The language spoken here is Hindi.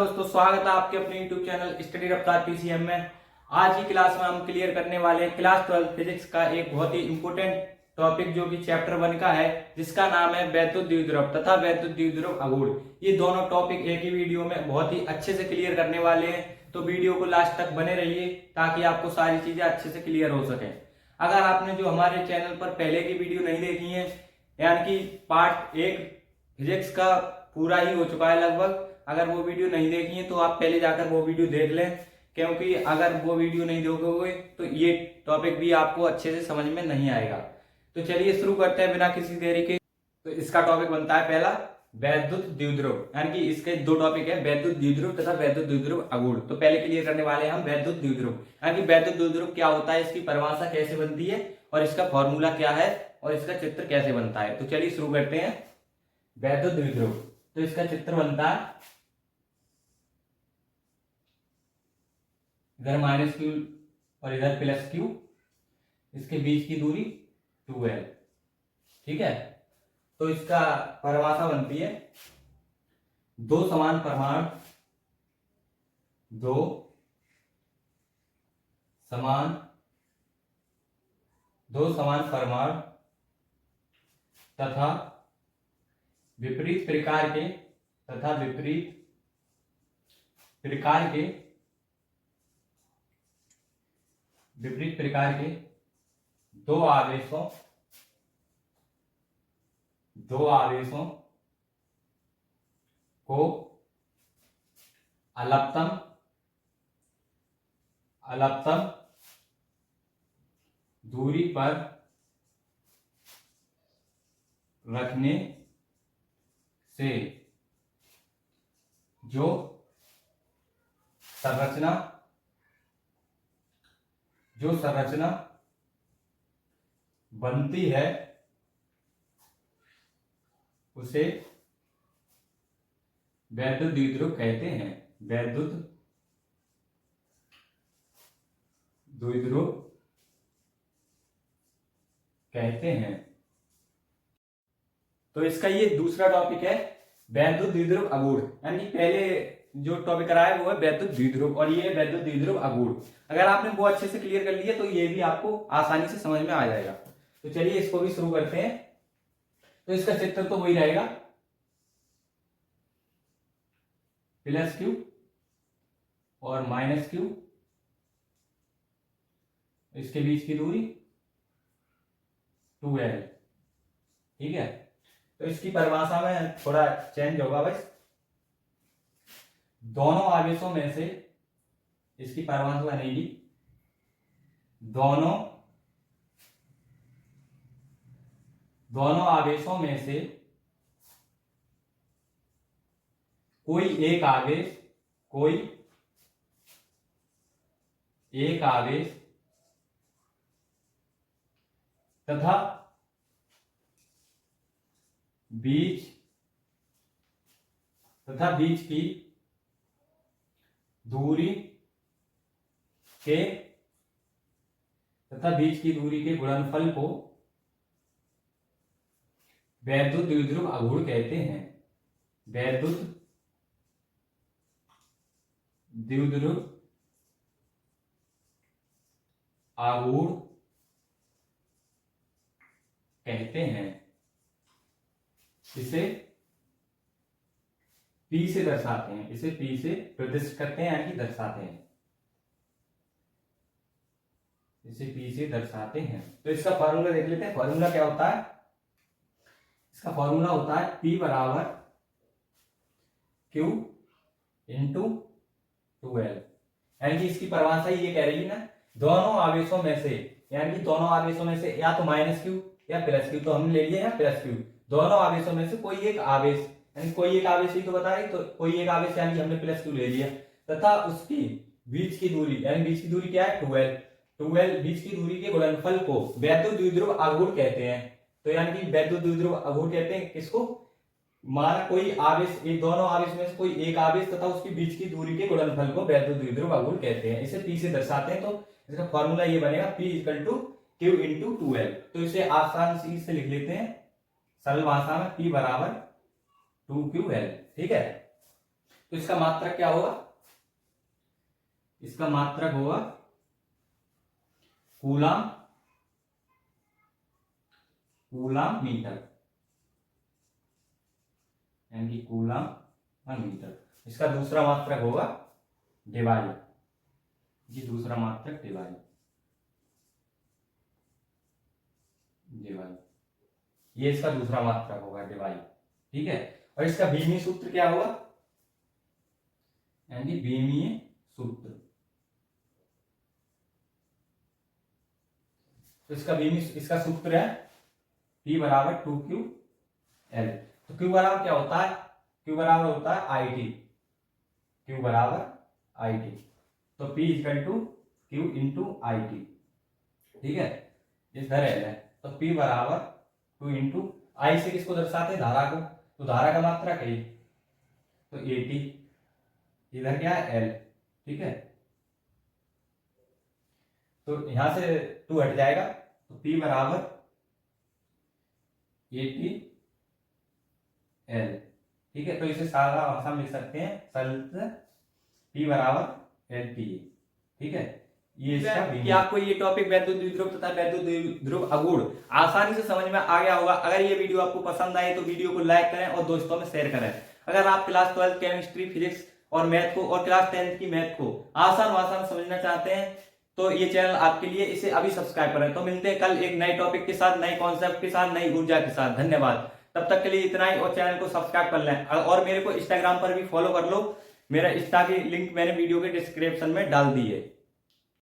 दोस्तों, स्वागत है आपके अपने YouTube चैनल स्टडी रफ्तार पीसीएम में। आज की क्लास में हम क्लियर करने वाले हैं क्लास 12 फिजिक्स का एक बहुत ही इंपॉर्टेंट टॉपिक जो कि चैप्टर 1 का है, जिसका नाम है वैद्युत द्विध्रुव तथा वैद्युत द्विध्रुव आघूर्ण। ये दोनों टॉपिक एक ही वीडियो में बहुत ही अच्छे से क्लियर करने वाले हैं, तो वीडियो को लास्ट तक बने रहिए ताकि आपको सारी चीजें अच्छे से क्लियर हो सके। अगर आपने जो हमारे चैनल पर पहले की वीडियो नहीं देखी है, यानी कि पार्ट 1 फिजिक्स का पूरा ही हो चुका है लगभग, अगर वो वीडियो नहीं देखी है तो आप पहले जाकर वो वीडियो देख लें, क्योंकि अगर वो वीडियो नहीं देखोगे तो ये टॉपिक भी आपको अच्छे से समझ में नहीं आएगा। तो चलिए शुरू करते हैं बिना किसी देरी के। तो इसका टॉपिक बनता है पहला वैद्युत द्विध्रुव, यानी कि इसके दो टॉपिक है, वैद्युत द्विध्रुव तथा वैद्युत द्विध्रुव आघूर्ण। तो पहले क्लियर करने वाले हैं हम वैद्युत द्विध्रुव, यानी कि वैद्युत द्विध्रुव क्या होता है, इसकी परिभाषा कैसे बनती है और इसका फॉर्मूला क्या है और इसका चित्र कैसे बनता है। तो चलिए शुरू करते हैं। वैद्युत द्विध्रुव, तो इसका चित्र बनता है इधर माइनस क्यू और इधर प्लस क्यू, इसके बीच की दूरी 2l। ठीक है, तो इसका परिभाषा बनती है दो समान परमाणु, दो समान परमाणु तथा विपरीत प्रकार के दो आवेशों को अलपतम दूरी पर रखने से जो संरचना बनती है उसे वैद्युत द्विध्रुव कहते हैं। वैद्युत द्विध्रुव कहते हैं। तो इसका ये दूसरा टॉपिक है वैद्युत द्विध्रुव आघूर्ण, यानी पहले जो टॉपिक कराया वो है वैद्युत द्विध्रुव और ये वैद्युत द्विध्रुव आघूर्ण। अगर आपने वो अच्छे से क्लियर कर लिया तो ये भी आपको आसानी से समझ में आ जाएगा। तो चलिए इसको भी शुरू करते हैं। तो इसका चित्र तो वही रहेगा, प्लस क्यू और माइनस क्यू, इसके बीच की दूरी 2l। ठीक है, तो इसकी परिभाषा में थोड़ा चेंज होगा बस। दोनों आवेशों में से इसकी परिभाषा बनेगी दोनों आवेशों में से कोई एक आवेश तथा बीच की दूरी के गुणनफल को वैद्युत द्विध्रुव आघूर्ण कहते हैं। वैद्युत द्विध्रुव आघूर्ण कहते हैं। इसे P से दर्शाते हैं, इसे P से प्रदर्शित करते हैं, यानी कि दर्शाते हैं, इसे P से दर्शाते हैं। तो इसका फॉर्मूला देख लेते हैं। फॉर्मूला क्या होता है, इसका फॉर्मूला होता है P बराबर Q इंटू 2l, यानी कि इसकी परिभाषा ये कह रही है ना, दोनों आवेशों में से, यानी कि दोनों आवेशों में से या तो माइनस क्यू या प्लस क्यू, तो हमने ले लिया है प्लस क्यू। दोनों आवेशों में से कोई एक आवेश, यानी कोई एक आवेश ही तो बता रही, तो कोई एक आवेश यानी कि हमने प्लस क्यू ले लिया, तथा उसकी बीच की दूरी, यानी बीच की दूरी क्या है 2l, बीच की दूरी के गुणनफल को वैद्युत द्विध्रुव आघूर्ण कहते हैं। तो यानी कि वैद्युत द्विध्रुव आघूर्ण कहते हैं किसको, माना कोई आवेश, ये दोनों आवेश में से कोई एक आवेश तथा उसके बीच की दूरी के गुणनफल को वैद्युत द्विध्रुव आघूर्ण कहते हैं। इसे P से दर्शाते हैं। तो इसका फॉर्मूला ये बनेगा P equal to Q into 2l। तो इसे आसान से लिख लेते हैं सरल भाषा में, P बराबर 2QL। ठीक है, तो इसका मात्रक क्या होगा? इसका मात्रक होगा कूलाम मीटर, यानी कि कूलाम मीटर। इसका दूसरा मात्रक होगा डिवाई, ये दूसरा मात्रक डिवाई, ये इसका दूसरा मात्रक होगा डिवाई, ठीक है। और इसका बीमीय सूत्र क्या होगा? यानी बीमीय सूत्र, तो इसका सूत्र है P बराबर 2QL। तो Q बराबर क्या होता है? Q बराबर होता है IT, Q बराबर IT। तो P equal to Q into IT, ठीक है। इधर है तो P बराबर 2 इंटू I से किसको दर्शाते हैं? धारा को। तो धारा का मात्रक है तो 80, इधर क्या है? L, ठीक है। तो यहां से 2 हट जाएगा तो P बराबर 80 L, ठीक है। तो इसे सादा भाषा में लिख सकते हैं सरल P बराबर LP, ठीक है। ये इसका कि आपको ये टॉपिक वैद्युत द्विध्रुव तथा वैद्युत द्विध्रुव अगुण आसानी से समझ में आ गया होगा। अगर ये वीडियो आपको पसंद आए तो वीडियो को लाइक करें और दोस्तों में शेयर करें। अगर आप क्लास 12 केमिस्ट्री, फिजिक्स और मैथ को और क्लास 10 की मैथ को आसान भाषा में समझना चाहते हैं तो ये चैनल आपके लिए, इसे अभी सब्सक्राइब करें। तो मिलते हैं कल एक नए टॉपिक के साथ, नए कॉन्सेप्ट के साथ, नई ऊर्जा के साथ। धन्यवाद। तब तक के लिए इतना ही, और चैनल को सब्सक्राइब कर लें और मेरे को इंस्टाग्राम पर भी फॉलो कर लो। मेरा इंस्टा की लिंक मैंने वीडियो के डिस्क्रिप्शन में डाल दी है।